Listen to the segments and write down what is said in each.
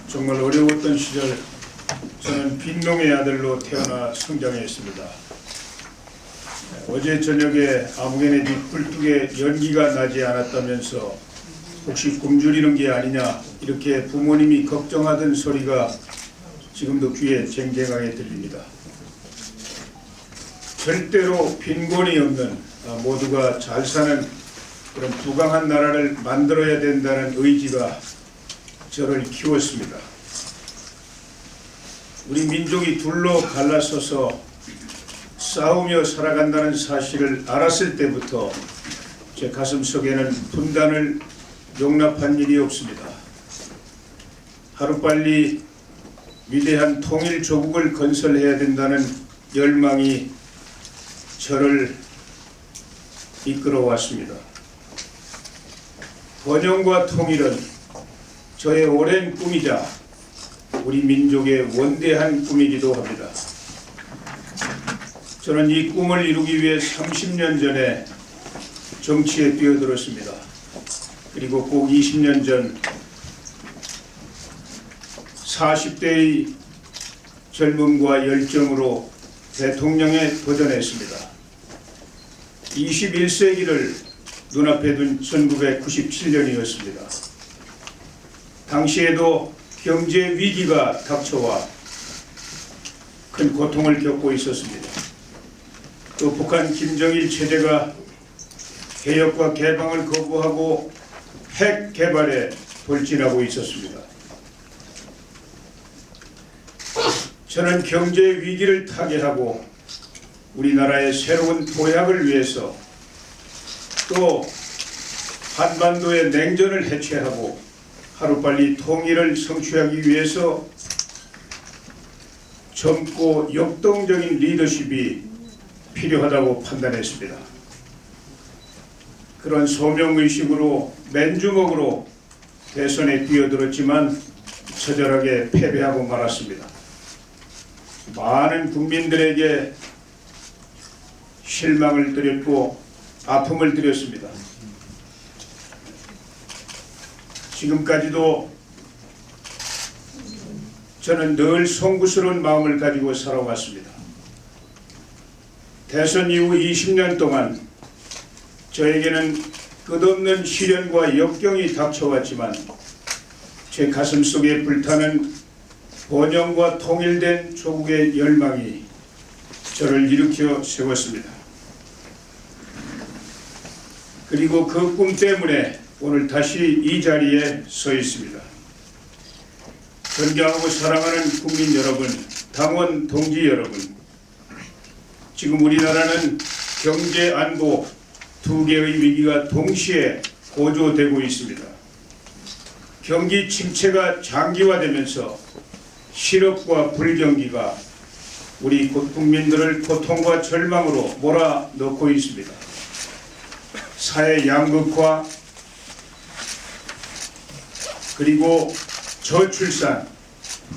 정말 어려웠던 시절 저는 빈농의 아들로 태어나 성장했습니다. 어제 저녁에 아무개네 집 굴뚝에 연기가 나지 않았다면서 혹시 굶주리는 게 아니냐 이렇게 부모님이 걱정하던 소리가 지금도 귀에 쟁쟁하게 들립니다. 절대로 빈곤이 없는 모두가 잘 사는 그런 부강한 나라를 만들어야 된다는 의지가 저를 키웠습니다. 우리 민족이 둘로 갈라서서 싸우며 살아간다는 사실을 알았을 때부터 제 가슴속에는 분단을 용납한 일이 없습니다. 하루빨리 위대한 통일 조국을 건설해야 된다는 열망이 저를 이끌어왔습니다. 번영과 통일은 저의 오랜 꿈이자 우리 민족의 원대한 꿈이기도 합니다. 저는 이 꿈을 이루기 위해 30년 전에 정치에 뛰어들었습니다. 그리고 꼭 20년 전 40대의 젊음과 열정으로 대통령에 도전했습니다. 21세기를 눈앞에 둔 1997년이었습니다. 당시에도 경제 위기가 닥쳐와 큰 고통을 겪고 있었습니다. 또 북한 김정일 체제가 개혁과 개방을 거부하고 핵 개발에 돌진하고 있었습니다. 저는 경제 위기를 타개하고 우리나라의 새로운 도약을 위해서 또 한반도의 냉전을 해체하고 하루빨리 통일을 성취하기 위해서 젊고 역동적인 리더십이 필요하다고 판단했습니다. 그런 소명의식으로 맨주먹으로 대선에 뛰어들었지만 처절하게 패배하고 말았습니다. 많은 국민들에게 실망을 드렸고 아픔을 드렸습니다. 지금까지도 저는 늘 송구스러운 마음을 가지고 살아왔습니다. 대선 이후 20년 동안 저에게는 끝없는 시련과 역경이 닥쳐왔지만 제 가슴속에 불타는 번영과 통일된 조국의 열망이 저를 일으켜 세웠습니다. 그리고 그 꿈 때문에 오늘 다시 이 자리에 서 있습니다. 존경하고 사랑하는 국민 여러분, 당원 동지 여러분, 지금 우리나라는 경제 안보 두 개의 위기가 동시에 고조되고 있습니다. 경기 침체가 장기화되면서 실업과 불경기가 우리 국민들을 고통과 절망으로 몰아넣고 있습니다. 사회 양극화 그리고 저출산,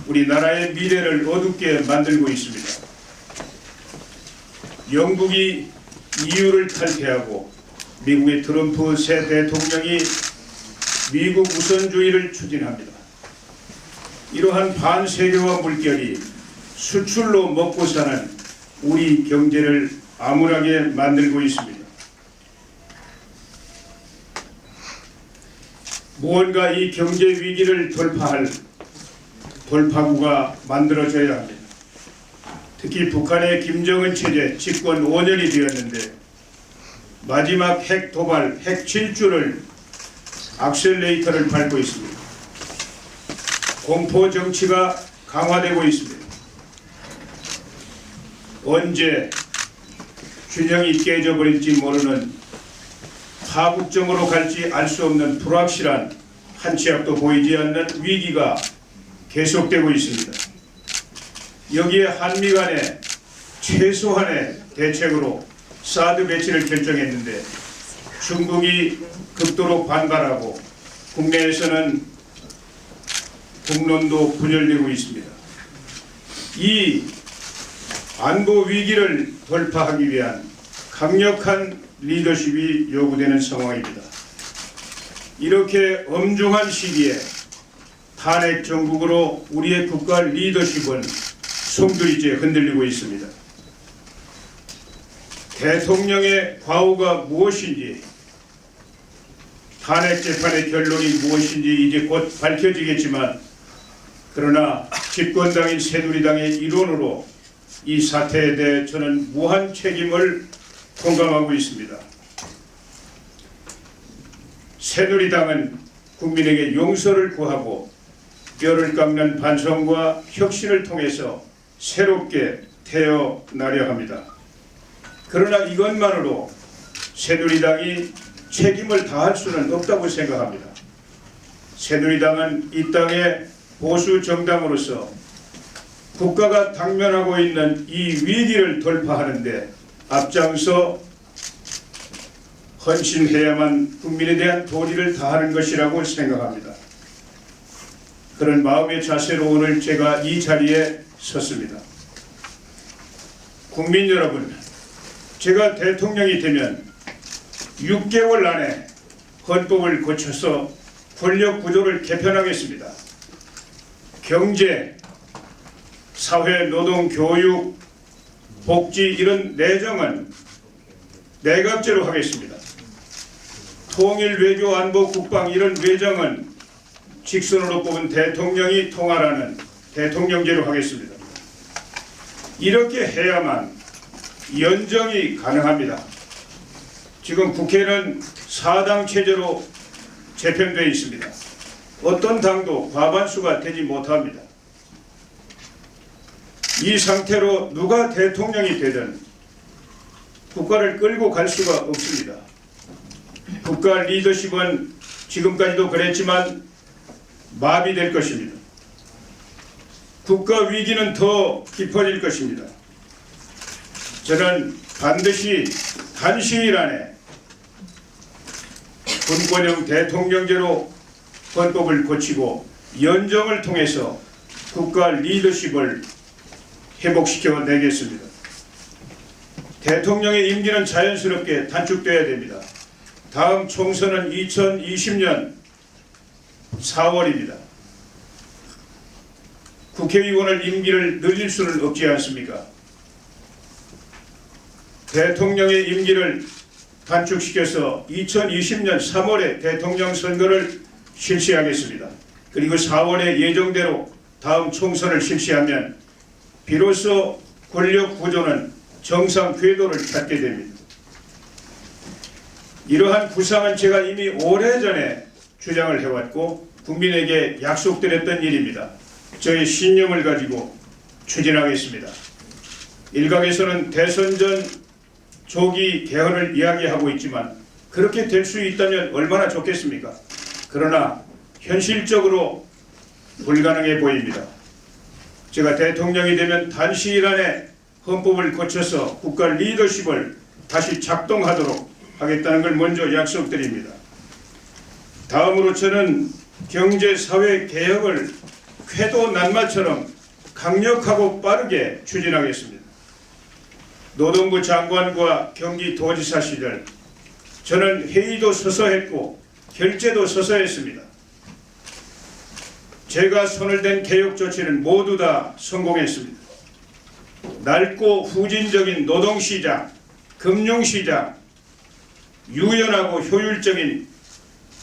우리나라의 미래를 어둡게 만들고 있습니다. 영국이 EU를 탈퇴하고 미국의 트럼프 새 대통령이 미국 우선주의를 추진합니다. 이러한 반세계화 물결이 수출로 먹고 사는 우리 경제를 암울하게 만들고 있습니다. 무언가 이 경제 위기를 돌파할 돌파구가 만들어져야 합니다. 특히 북한의 김정은 체제 집권 5년이 되었는데 마지막 핵 도발, 핵 질주를 악셀레이터를 밟고 있습니다. 공포 정치가 강화되고 있습니다. 언제 균형이 깨져버릴지 모르는 파국점으로 갈지 알 수 없는 불확실한 한 치 앞도 보이지 않는 위기가 계속되고 있습니다. 여기에 한미 간에 최소한의 대책으로 사드 배치를 결정했는데 중국이 극도로 반발하고 국내에서는 국론도 분열되고 있습니다. 이 안보 위기를 돌파하기 위한 강력한 리더십이 요구되는 상황입니다. 이렇게 엄중한 시기에 탄핵 정국으로 우리의 국가 리더십은 송두리째 흔들리고 있습니다. 대통령의 과오가 무엇인지, 탄핵 재판의 결론이 무엇인지 이제 곧 밝혀지겠지만, 그러나 집권당인 새누리당의 일원으로 이 사태에 대해 저는 무한 책임을 공감하고 있습니다. 새누리당은 국민에게 용서를 구하고 뼈를 깎는 반성과 혁신을 통해서 새롭게 태어나려 합니다. 그러나 이것만으로 새누리당이 책임을 다할 수는 없다고 생각합니다. 새누리당은 이 땅의 보수 정당으로서 국가가 당면하고 있는 이 위기를 돌파하는데 앞장서 헌신해야만 국민에 대한 도리를 다하는 것이라고 생각합니다. 그런 마음의 자세로 오늘 제가 이 자리에 섰습니다. 국민 여러분, 제가 대통령이 되면 6개월 안에 헌법을 고쳐서 권력 구조를 개편하겠습니다. 경제, 사회, 노동, 교육, 복지 이런 내정은 내각제로 하겠습니다. 통일, 외교, 안보, 국방 이런 외정은 직선으로 뽑은 대통령이 통할하는 대통령제로 하겠습니다. 이렇게 해야만 연정이 가능합니다. 지금 국회는 4당 체제로 재편되어 있습니다. 어떤 당도 과반수가 되지 못합니다. 이 상태로 누가 대통령이 되든 국가를 끌고 갈 수가 없습니다. 국가 리더십은 지금까지도 그랬지만 마비될 것입니다. 국가 위기는 더 깊어질 것입니다. 저는 반드시 단시일 안에 군권형 대통령제로 헌법을 고치고 연정을 통해서 국가 리더십을 회복시켜 내겠습니다. 대통령의 임기는 자연스럽게 단축돼야 됩니다. 다음 총선은 2020년 4월입니다. 국회의원을 임기를 늘릴 수는 없지 않습니까? 대통령의 임기를 단축시켜서 2020년 3월에 대통령 선거를 실시하겠습니다. 그리고 4월에 예정대로 다음 총선을 실시하면 비로소 권력 구조는 정상 궤도를 찾게 됩니다. 이러한 구상은 제가 이미 오래전에 주장을 해왔고 국민에게 약속드렸던 일입니다. 저의 신념을 가지고 추진하겠습니다. 일각에서는 대선 전 조기 개헌을 이야기하고 있지만 그렇게 될 수 있다면 얼마나 좋겠습니까? 그러나 현실적으로 불가능해 보입니다. 제가 대통령이 되면 단시일 안에 헌법을 고쳐서 국가 리더십을 다시 작동하도록 하겠다는 걸 먼저 약속드립니다. 다음으로 저는 경제 사회 개혁을 궤도 낱말처럼 강력하고 빠르게 추진하겠습니다. 노동부 장관과 경기도지사 시절 저는 회의도 서서 했고 결재도 서서 했습니다. 제가 손을 댄 개혁 조치는 모두 다 성공했습니다. 넓고 후진적인 노동시장, 금융시장, 유연하고 효율적인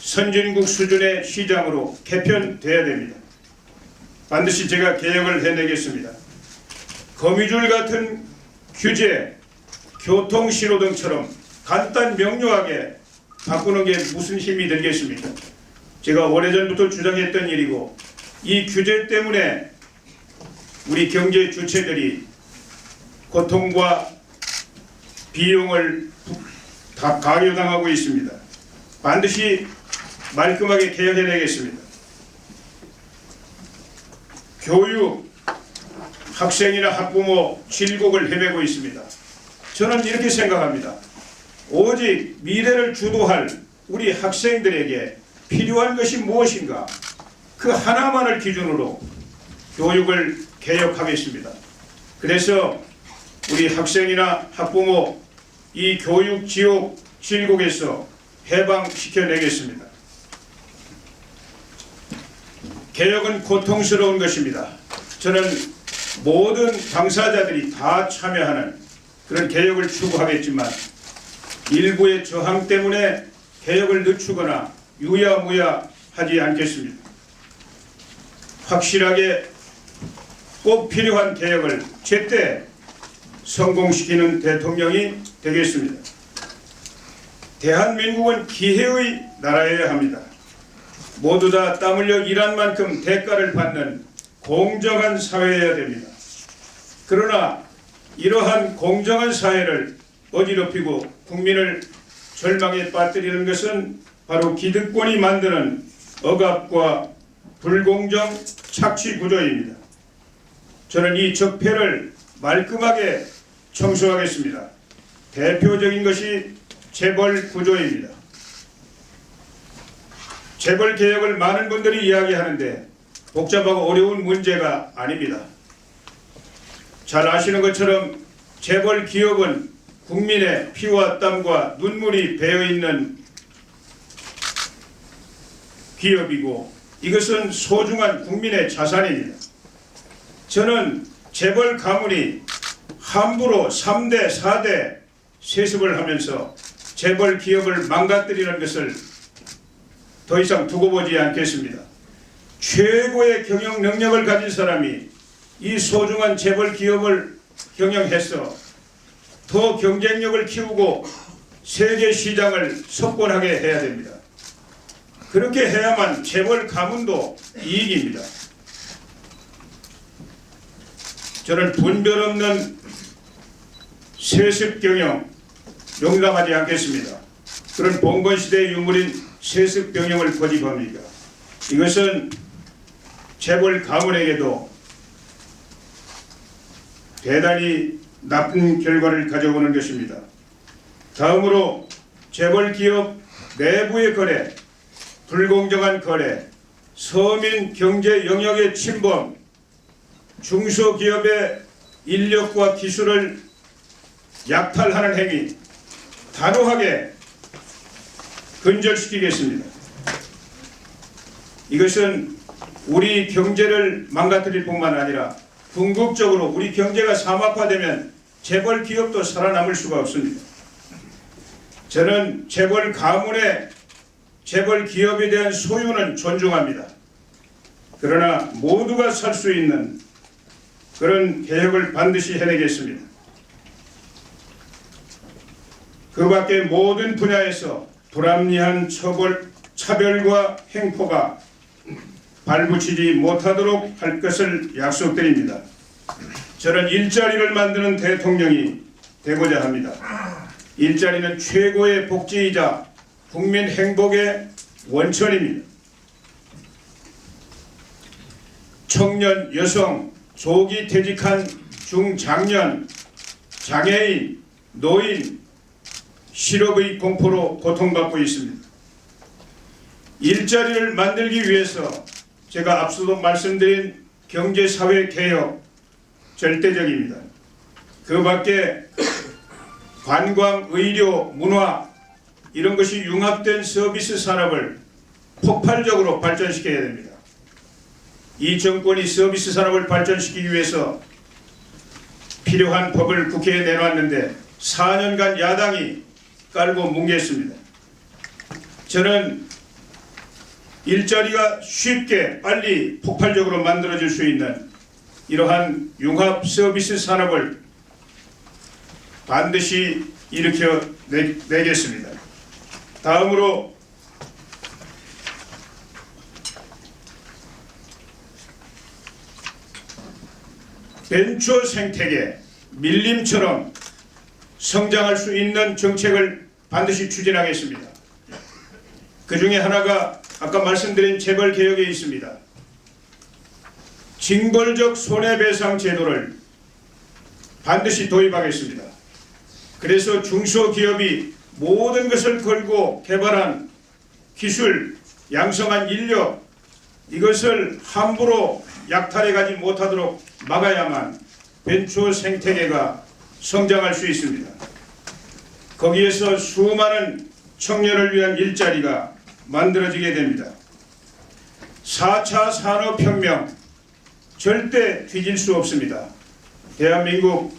선진국 수준의 시장으로 개편돼야 됩니다. 반드시 제가 개혁을 해내겠습니다. 거미줄 같은 규제, 교통신호등처럼 간단 명료하게 바꾸는 게 무슨 힘이 들겠습니까? 제가 오래전부터 주장했던 일이고 이 규제 때문에 우리 경제 주체들이 고통과 비용을 다 강요당하고 있습니다. 반드시 말끔하게 개혁해내겠습니다. 교육, 학생이나 학부모 질곡을 헤매고 있습니다. 저는 이렇게 생각합니다. 오직 미래를 주도할 우리 학생들에게 필요한 것이 무엇인가? 그 하나만을 기준으로 교육을 개혁하겠습니다. 그래서 우리 학생이나 학부모 이 교육 지옥 질곡에서 해방시켜내겠습니다. 개혁은 고통스러운 것입니다. 저는 모든 당사자들이 다 참여하는 그런 개혁을 추구하겠지만 일부의 저항 때문에 개혁을 늦추거나 유야무야 하지 않겠습니다. 확실하게 꼭 필요한 개혁을 제때 성공시키는 대통령이 되겠습니다. 대한민국은 기회의 나라여야 합니다. 모두 다 땀 흘려 일한 만큼 대가를 받는 공정한 사회여야 됩니다. 그러나 이러한 공정한 사회를 어지럽히고 국민을 절망에 빠뜨리는 것은 바로 기득권이 만드는 억압과 불공정 착취 구조입니다. 저는 이 적폐를 말끔하게 청소하겠습니다. 대표적인 것이 재벌 구조입니다. 재벌 개혁을 많은 분들이 이야기하는데 복잡하고 어려운 문제가 아닙니다. 잘 아시는 것처럼 재벌 기업은 국민의 피와 땀과 눈물이 배어있는 기업이고 이것은 소중한 국민의 자산입니다. 저는 재벌 가문이 함부로 3대, 4대 세습을 하면서 재벌 기업을 망가뜨리는 것을 더 이상 두고 보지 않겠습니다. 최고의 경영 능력을 가진 사람이 이 소중한 재벌 기업을 경영해서 더 경쟁력을 키우고 세계 시장을 석권하게 해야 됩니다. 그렇게 해야만 재벌 가문도 이익입니다. 저는 분별 없는 세습 경영 용납하지 않겠습니다. 그런 봉건 시대의 유물인 세습 경영을 고집합니다. 이것은 재벌 가문에게도 대단히 나쁜 결과를 가져오는 것입니다. 다음으로 재벌 기업 내부의 거래, 불공정한 거래, 서민 경제 영역의 침범, 중소기업의 인력과 기술을 약탈하는 행위 단호하게 근절시키겠습니다. 이것은 우리 경제를 망가뜨릴 뿐만 아니라 궁극적으로 우리 경제가 사막화되면 재벌 기업도 살아남을 수가 없습니다. 저는 재벌 가문의 재벌 기업에 대한 소유는 존중합니다. 그러나 모두가 살 수 있는 그런 개혁을 반드시 해내겠습니다. 그 밖에 모든 분야에서 불합리한 차별과 행포가 발붙이지 못하도록 할 것을 약속드립니다. 저는 일자리를 만드는 대통령이 되고자 합니다. 일자리는 최고의 복지이자 국민 행복의 원천입니다. 청년, 여성, 조기 퇴직한 중장년, 장애인, 노인, 실업의 공포로 고통받고 있습니다. 일자리를 만들기 위해서 제가 앞서도 말씀드린 경제사회 개혁 절대적입니다. 그 밖에 관광, 의료, 문화 이런 것이 융합된 서비스 산업을 폭발적으로 발전시켜야 됩니다. 이 정권이 서비스 산업을 발전시키기 위해서 필요한 법을 국회에 내놨는데 4년간 야당이 깔고 뭉갰습니다. 저는 일자리가 쉽게 빨리 폭발적으로 만들어질 수 있는 이러한 융합 서비스 산업을 반드시 일으켜내겠습니다. 다음으로 벤처 생태계, 밀림처럼 성장할 수 있는 정책을 반드시 추진하겠습니다. 그 중에 하나가 아까 말씀드린 재벌 개혁에 있습니다. 징벌적 손해배상 제도를 반드시 도입하겠습니다. 그래서 중소기업이 모든 것을 걸고 개발한 기술, 양성한 인력 이것을 함부로 약탈해 가지 못하도록 막아야만 벤처 생태계가 성장할 수 있습니다. 거기에서 수많은 청년을 위한 일자리가 만들어지게 됩니다. 4차 산업혁명 절대 뒤질 수 없습니다. 대한민국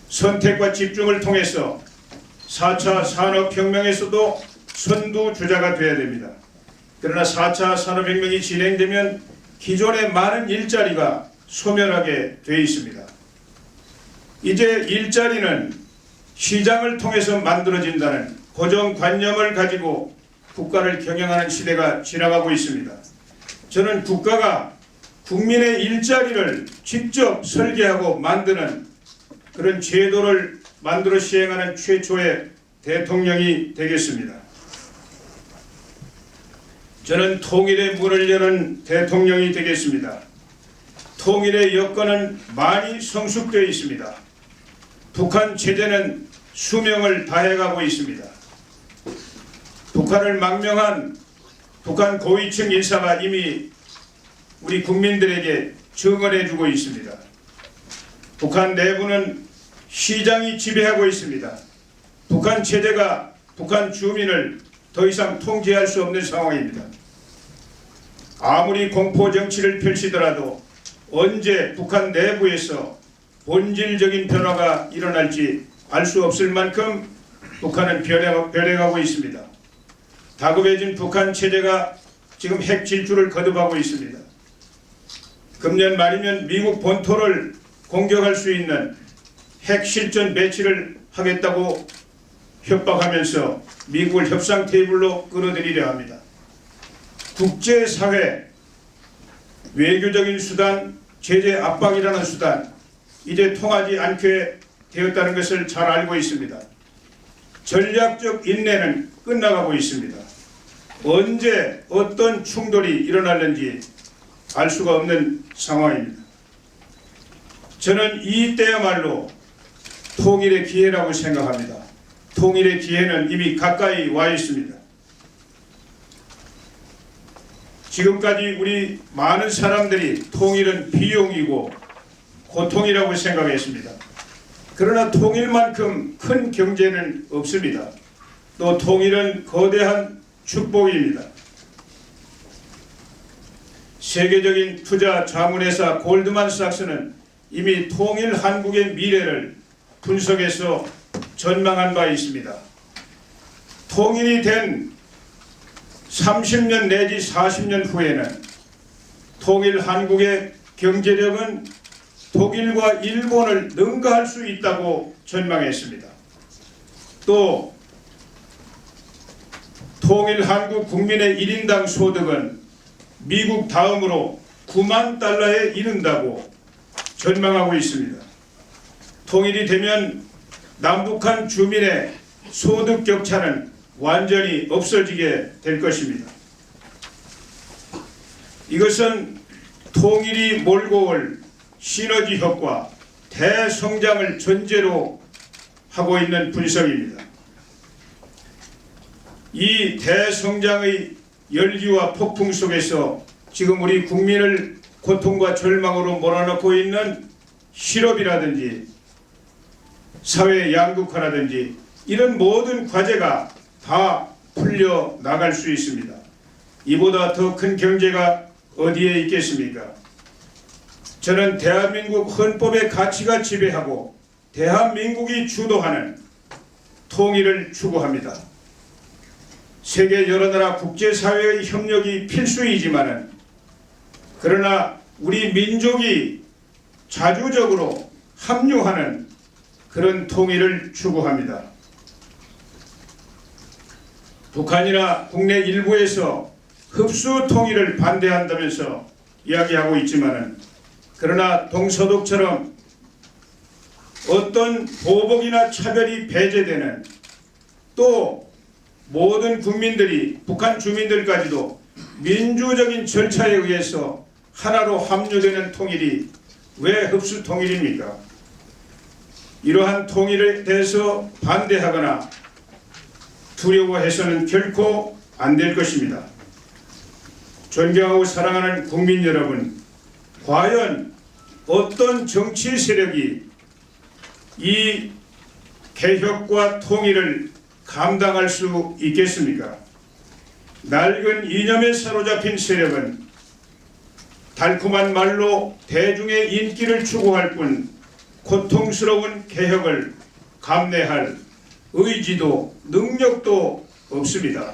선택과 집중을 통해서 4차 산업혁명에서도 선두주자가 되어야 됩니다. 그러나 4차 산업혁명이 진행되면 기존의 많은 일자리가 소멸하게 되어 있습니다. 이제 일자리는 시장을 통해서 만들어진다는 고정관념을 가지고 국가를 경영하는 시대가 지나가고 있습니다. 저는 국가가 국민의 일자리를 직접 설계하고 만드는 그런 제도를 만들어 시행하는 최초의 대통령이 되겠습니다. 저는 통일의 문을 여는 대통령이 되겠습니다. 통일의 여건은 많이 성숙되어 있습니다. 북한 체제는 수명을 다해가고 있습니다. 북한을 망명한 북한 고위층 인사가 이미 우리 국민들에게 증언해주고 있습니다. 북한 내부는 시장이 지배하고 있습니다. 북한 체제가 북한 주민을 더 이상 통제할 수 없는 상황입니다. 아무리 공포 정치를 펼치더라도 언제 북한 내부에서 본질적인 변화가 일어날지 알 수 없을 만큼 북한은 변해가고 있습니다. 다급해진 북한 체제가 지금 핵 질주를 거듭하고 있습니다. 금년 말이면 미국 본토를 공격할 수 있는 핵 실전 배치를 하겠다고 협박하면서 미국을 협상 테이블로 끌어들이려 합니다. 국제사회, 외교적인 수단, 제재 압박이라는 수단 이제 통하지 않게 되었다는 것을 잘 알고 있습니다. 전략적 인내는 끝나가고 있습니다. 언제 어떤 충돌이 일어날는지 알 수가 없는 상황입니다. 저는 이때야말로 통일의 기회라고 생각합니다. 통일의 기회는 이미 가까이 와 있습니다. 지금까지 우리 많은 사람들이 통일은 비용이고 고통이라고 생각했습니다. 그러나 통일만큼 큰 경제는 없습니다. 또 통일은 거대한 축복입니다. 세계적인 투자 자문회사 골드만삭스는 이미 통일 한국의 미래를 분석해서 전망한 바 있습니다. 통일이 된 30년 내지 40년 후에는 통일 한국의 경제력은 독일과 일본을 능가할 수 있다고 전망했습니다. 또 통일 한국 국민의 1인당 소득은 미국 다음으로 9만 달러에 이른다고 전망하고 있습니다. 통일이 되면 남북한 주민의 소득 격차는 완전히 없어지게 될 것입니다. 이것은 통일이 몰고 올 시너지 효과, 대성장을 전제로 하고 있는 분석입니다. 이 대성장의 열기와 폭풍 속에서 지금 우리 국민을 고통과 절망으로 몰아넣고 있는 실업이라든지 사회 양극화라든지 이런 모든 과제가 다 풀려 나갈 수 있습니다. 이보다 더 큰 경제가 어디에 있겠습니까? 저는 대한민국 헌법의 가치가 지배하고 대한민국이 주도하는 통일을 추구합니다. 세계 여러 나라 국제사회의 협력이 필수이지만은 그러나 우리 민족이 자주적으로 합류하는 그런 통일을 추구합니다. 북한이나 국내 일부에서 흡수 통일을 반대한다면서 이야기하고 있지만은 그러나 동서독처럼 어떤 보복이나 차별이 배제되는 또 모든 국민들이 북한 주민들까지도 민주적인 절차에 의해서 하나로 합류되는 통일이 왜 흡수 통일입니까? 이러한 통일에 대해서 반대하거나 두려워해서는 결코 안 될 것입니다. 존경하고 사랑하는 국민 여러분, 과연 어떤 정치 세력이 이 개혁과 통일을 감당할 수 있겠습니까? 낡은 이념에 사로잡힌 세력은 달콤한 말로 대중의 인기를 추구할 뿐 고통스러운 개혁을 감내할 의지도 능력도 없습니다.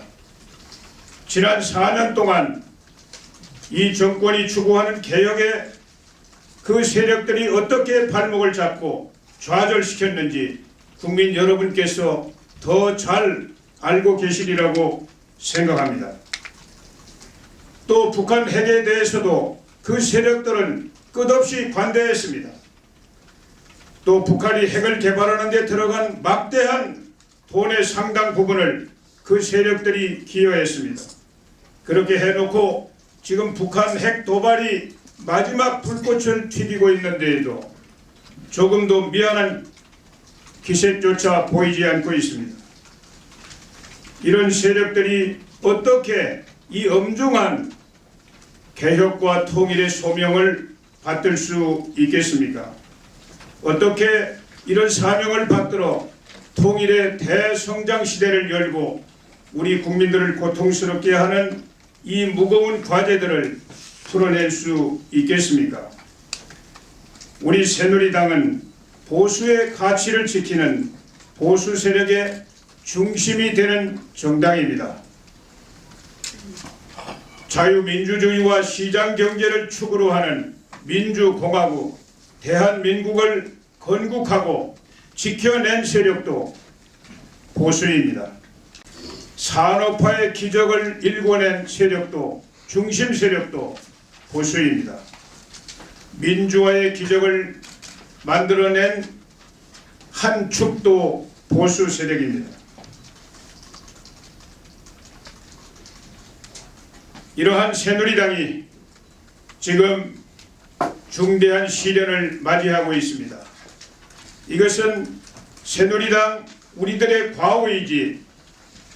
지난 4년 동안 이 정권이 추구하는 개혁에 그 세력들이 어떻게 발목을 잡고 좌절시켰는지 국민 여러분께서 더 잘 알고 계시리라고 생각합니다. 또 북한 핵에 대해서도 그 세력들은 끝없이 관대했습니다. 또 북한이 핵을 개발하는 데 들어간 막대한 돈의 상당 부분을 그 세력들이 기여했습니다. 그렇게 해놓고 지금 북한 핵 도발이 마지막 불꽃을 튀기고 있는데에도 조금도 미안한 기색조차 보이지 않고 있습니다. 이런 세력들이 어떻게 이 엄중한 개혁과 통일의 소명을 받들 수 있겠습니까? 어떻게 이런 사명을 받들어 통일의 대성장 시대를 열고 우리 국민들을 고통스럽게 하는 이 무거운 과제들을 풀어낼 수 있겠습니까? 우리 새누리당은 보수의 가치를 지키는 보수 세력의 중심이 되는 정당입니다. 자유민주주의와 시장경제를 축으로 하는 민주공화국 대한민국을 건국하고 지켜낸 세력도 보수입니다. 산업화의 기적을 일궈낸 세력도 중심 세력도 보수입니다. 민주화의 기적을 만들어낸 한 축도 보수 세력입니다. 이러한 새누리당이 지금 중대한 시련을 맞이하고 있습니다. 이것은 새누리당 우리들의 과오이지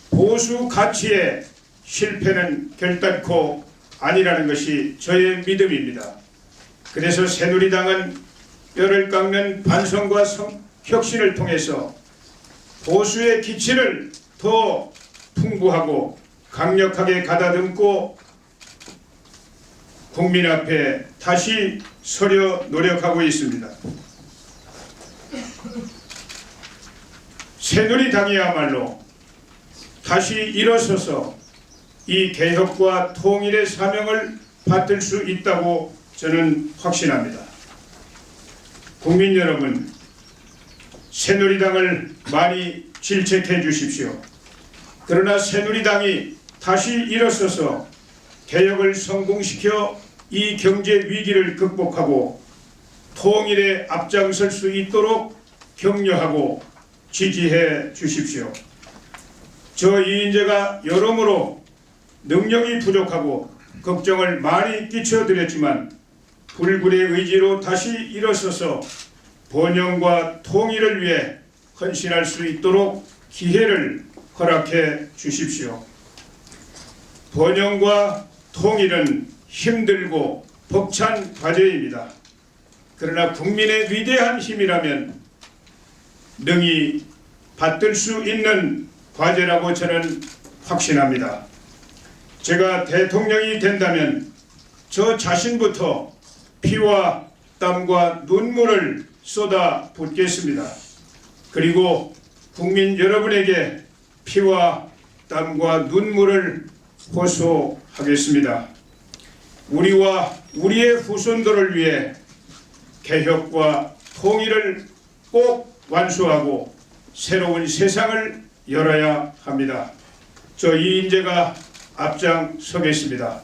보수 가치의 실패는 결단코 아니라는 것이 저의 믿음입니다. 그래서 새누리당은 뼈를 깎는 반성과 혁신을 통해서 보수의 기치를 더 풍부하고 강력하게 가다듬고 국민 앞에 다시 서려 노력하고 있습니다. 새누리당이야말로 다시 일어서서 이 개혁과 통일의 사명을 받들 수 있다고 저는 확신합니다. 국민 여러분, 새누리당을 많이 질책해 주십시오. 그러나 새누리당이 다시 일어서서 개혁을 성공시켜 이 경제 위기를 극복하고 통일에 앞장설 수 있도록 격려하고 지지해 주십시오. 저 이인재가 여러모로 능력이 부족하고 걱정을 많이 끼쳐드렸지만 불굴의 의지로 다시 일어서서 번영과 통일을 위해 헌신할 수 있도록 기회를 허락해 주십시오. 번영과 통일은 힘들고 벅찬 과제입니다. 그러나 국민의 위대한 힘이라면 능히 받들 수 있는 과제라고 저는 확신합니다. 제가 대통령이 된다면 저 자신부터 피와 땀과 눈물을 쏟아 붓겠습니다. 그리고 국민 여러분에게 피와 땀과 눈물을 호소하겠습니다. 우리와 우리의 후손들을 위해 개혁과 통일을 꼭 완수하고 새로운 세상을 열어야 합니다. 저 이인재가 앞장서겠습니다.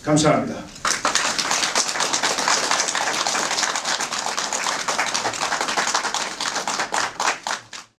감사합니다.